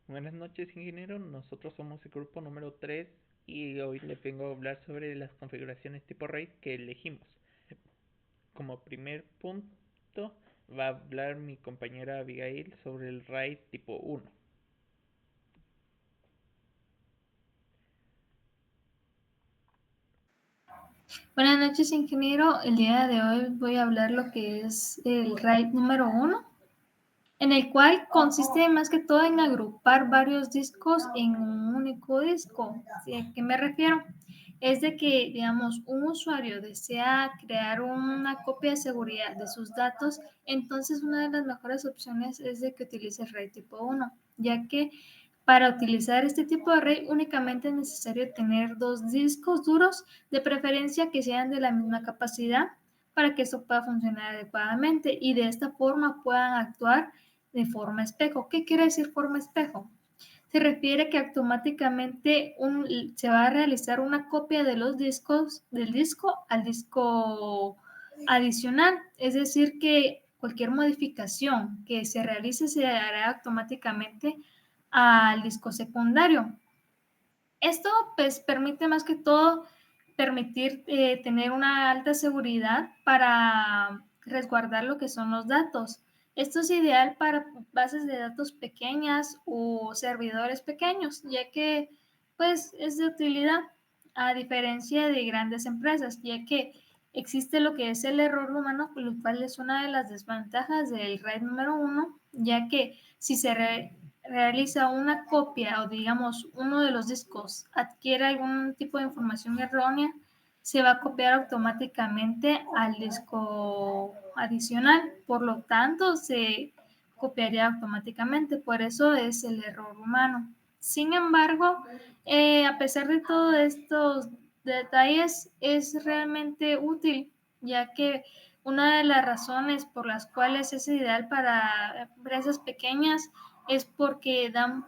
Buenas noches, ingeniero. Nosotros somos el grupo número 3 y hoy le vengo a hablar sobre las configuraciones tipo RAID que elegimos. Como primer punto va a hablar mi compañera Abigail sobre el RAID tipo 1. Buenas noches, ingeniero. El día de hoy voy a hablar lo que es el RAID número uno, en el cual consiste más que todo en agrupar varios discos en un único disco. ¿Sí? ¿A qué me refiero? Es de que, digamos, un usuario desea crear una copia de seguridad de sus datos, entonces una de las mejores opciones es de que utilice el RAID tipo uno, ya que para utilizar este tipo de RAID únicamente es necesario tener dos discos duros, de preferencia que sean de la misma capacidad, para que esto pueda funcionar adecuadamente y de esta forma puedan actuar de forma espejo. ¿Qué quiere decir forma espejo? Se refiere que automáticamente se va a realizar una copia de los discos, del disco al disco adicional, es decir, que cualquier modificación que se realice se hará automáticamente al disco secundario. Esto pues permite más que todo permitir tener una alta seguridad para resguardar lo que son los datos. Esto es ideal para bases de datos pequeñas o servidores pequeños, ya que pues es de utilidad a diferencia de grandes empresas, ya que existe lo que es el error humano, lo cual es una de las desventajas del RAID número uno, ya que si se realiza una copia o digamos uno de los discos adquiere algún tipo de información errónea, se va a copiar automáticamente al disco adicional, por lo tanto se copiaría automáticamente, por eso es el error humano. Sin embargo, a pesar de todos estos detalles, es realmente útil, ya que una de las razones por las cuales es ideal para empresas pequeñas es porque dan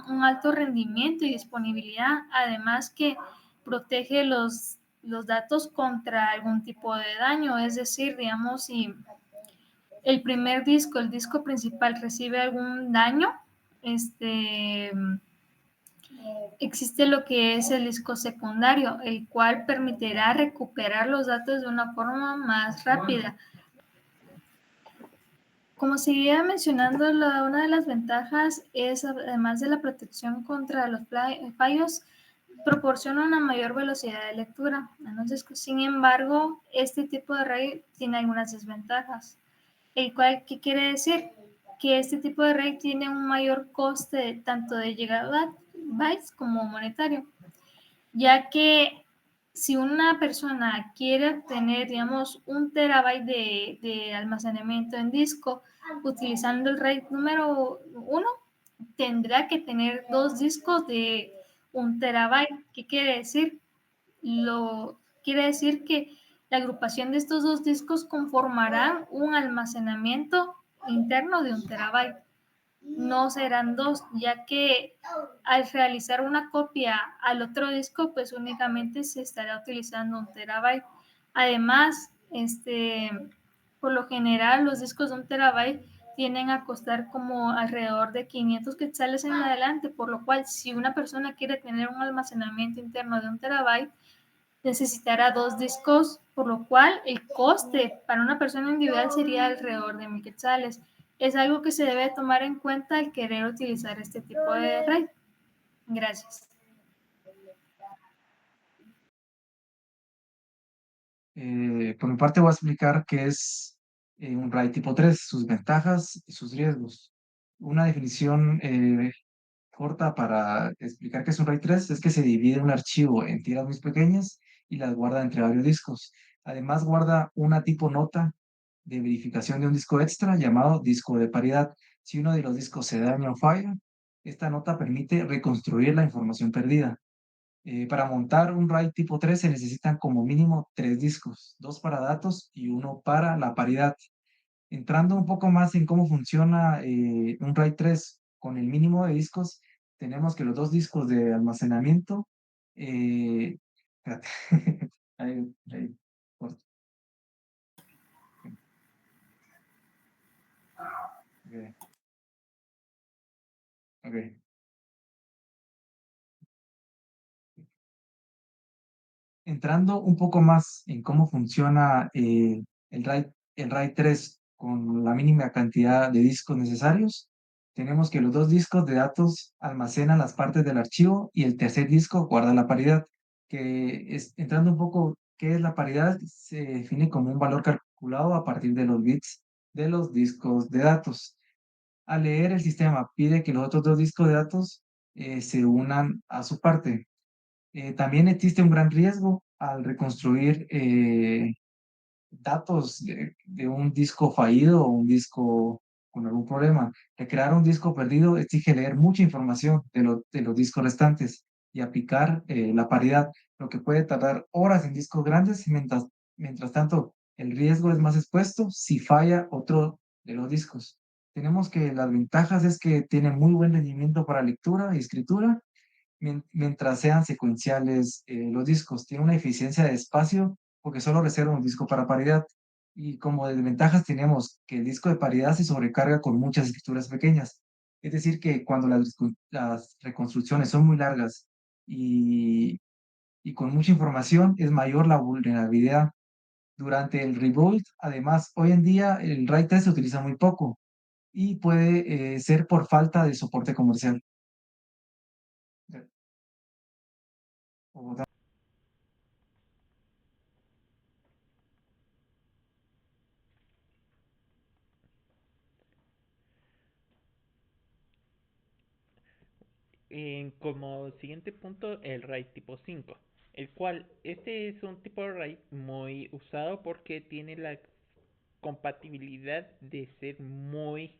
un alto rendimiento y disponibilidad, además que protege los datos contra algún tipo de daño, es decir, digamos, si el primer disco, el disco principal, recibe algún daño, este, existe lo que es el disco secundario, el cual permitirá recuperar los datos de una forma más rápida. Como seguía mencionando, una de las ventajas es, además de la protección contra los fallos, proporciona una mayor velocidad de lectura. Entonces, sin embargo, este tipo de RAID tiene algunas desventajas. El cual, ¿qué quiere decir? Que este tipo de RAID tiene un mayor coste tanto de gigabytes como monetario, ya que si una persona quiere obtener, digamos, 1 terabyte de almacenamiento en disco utilizando el RAID número uno, tendrá que tener dos discos de 1 terabyte. ¿Qué quiere decir? Quiere decir que la agrupación de estos dos discos conformarán un almacenamiento interno de 1 terabyte. No serán dos, ya que al realizar una copia al otro disco, pues únicamente se estará utilizando 1 terabyte. Además, por lo general, los discos de 1 terabyte tienden a costar como alrededor de 500 quetzales en adelante, por lo cual si una persona quiere tener un almacenamiento interno de 1 terabyte, necesitará dos discos, por lo cual el coste para una persona individual sería alrededor de 1,000 quetzales. Es algo que se debe tomar en cuenta al querer utilizar este tipo de red. Gracias. Por mi parte voy a explicar qué es un RAID tipo 3, sus ventajas y sus riesgos. Una definición corta para explicar qué es un RAID 3 es que se divide un archivo en tiras muy pequeñas y las guarda entre varios discos. Además guarda una tipo nota de verificación de un disco extra llamado disco de paridad. Si uno de los discos se daña o falla, esta nota permite reconstruir la información perdida. Para montar un RAID tipo 3 se necesitan como mínimo tres discos, dos para datos y uno para la paridad. Entrando un poco más en cómo funciona un RAID 3 con el mínimo de discos, tenemos que los dos discos de almacenamiento, espérate, ahí, corto, ok, ok. Entrando un poco más en cómo funciona el RAID 3 con la mínima cantidad de discos necesarios, tenemos que los dos discos de datos almacenan las partes del archivo y el tercer disco guarda la paridad, que es, entrando un poco, ¿qué es la paridad? Se define como un valor calculado a partir de los bits de los discos de datos. Al leer, el sistema pide que los otros dos discos de datos se unan a su parte. También existe un gran riesgo al reconstruir datos de un disco fallido o un disco con algún problema. Recrear un disco perdido exige leer mucha información de los discos restantes y aplicar la paridad, lo que puede tardar horas en discos grandes, y mientras tanto el riesgo es más expuesto si falla otro de los discos. Tenemos que las ventajas es que tiene muy buen rendimiento para lectura y escritura, mientras sean secuenciales los discos. Tiene una eficiencia de espacio porque solo reserva un disco para paridad. Y como desventajas tenemos que el disco de paridad se sobrecarga con muchas escrituras pequeñas. Es decir, que cuando las reconstrucciones son muy largas y, y con mucha información, es mayor la vulnerabilidad. Durante el rebuild, además, hoy en día el RAID 3 se utiliza muy poco y puede ser por falta de soporte comercial. O Como siguiente punto, el RAID tipo 5, el cual este es un tipo de RAID muy usado porque tiene la compatibilidad de ser muy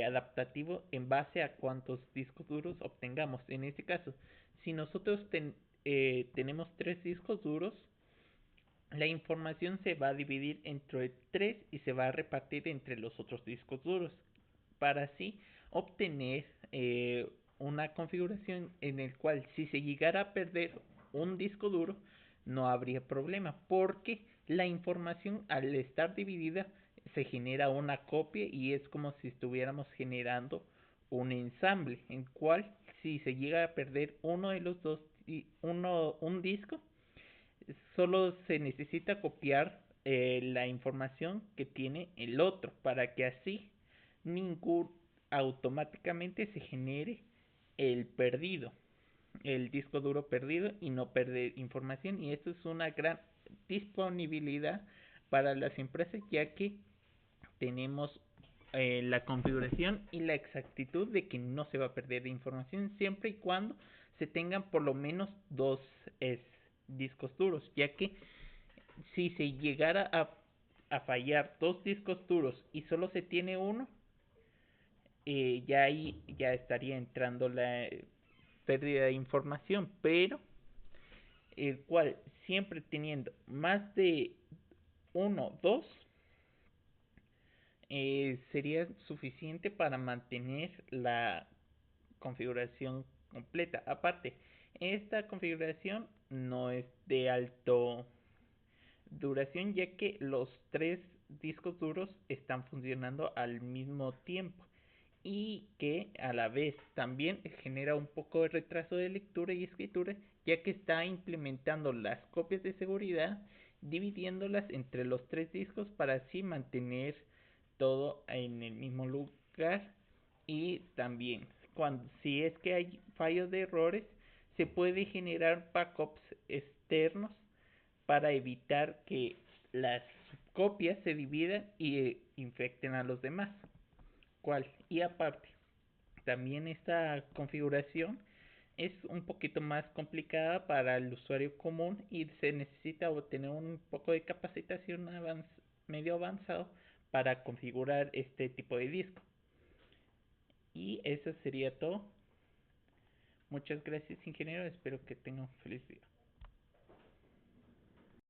adaptativo en base a cuántos discos duros obtengamos. En este caso, si nosotros tenemos 3 discos duros, la información se va a dividir entre 3 y se va a repartir entre los otros discos duros para así obtener una configuración en el cual si se llegara a perder un disco duro no habría problema porque la información al estar dividida se genera una copia y es como si estuviéramos generando un ensamble en cual si se llega a perder uno de los dos un disco solo se necesita copiar la información que tiene el otro para que así ningún automáticamente se genere el perdido, el disco duro perdido y no perder información. Y esto es una gran disponibilidad para las empresas ya que tenemos la configuración y la exactitud de que no se va a perder información siempre y cuando se tengan por lo menos dos discos duros, ya que si se llegara a fallar 2 discos duros y solo se tiene uno, ya ahí ya estaría entrando la pérdida de información, pero el cual siempre teniendo más de uno, dos, sería suficiente para mantener la configuración completa. Aparte, esta configuración no es de alto duración ya que los 3 discos duros están funcionando al mismo tiempo y que a la vez también genera un poco de retraso de lectura y escritura ya que está implementando las copias de seguridad dividiéndolas entre los 3 discos para así mantener todo en el mismo lugar. Y también cuando si es que hay fallos de errores se puede generar backups externos para evitar que las copias se dividan y infecten a los demás. ¿Cuál? Y aparte, también esta configuración es un poquito más complicada para el usuario común y se necesita obtener un poco de capacitación medio avanzado para configurar este tipo de disco. Y eso sería todo. Muchas gracias, ingeniero. Espero que tengan un feliz día.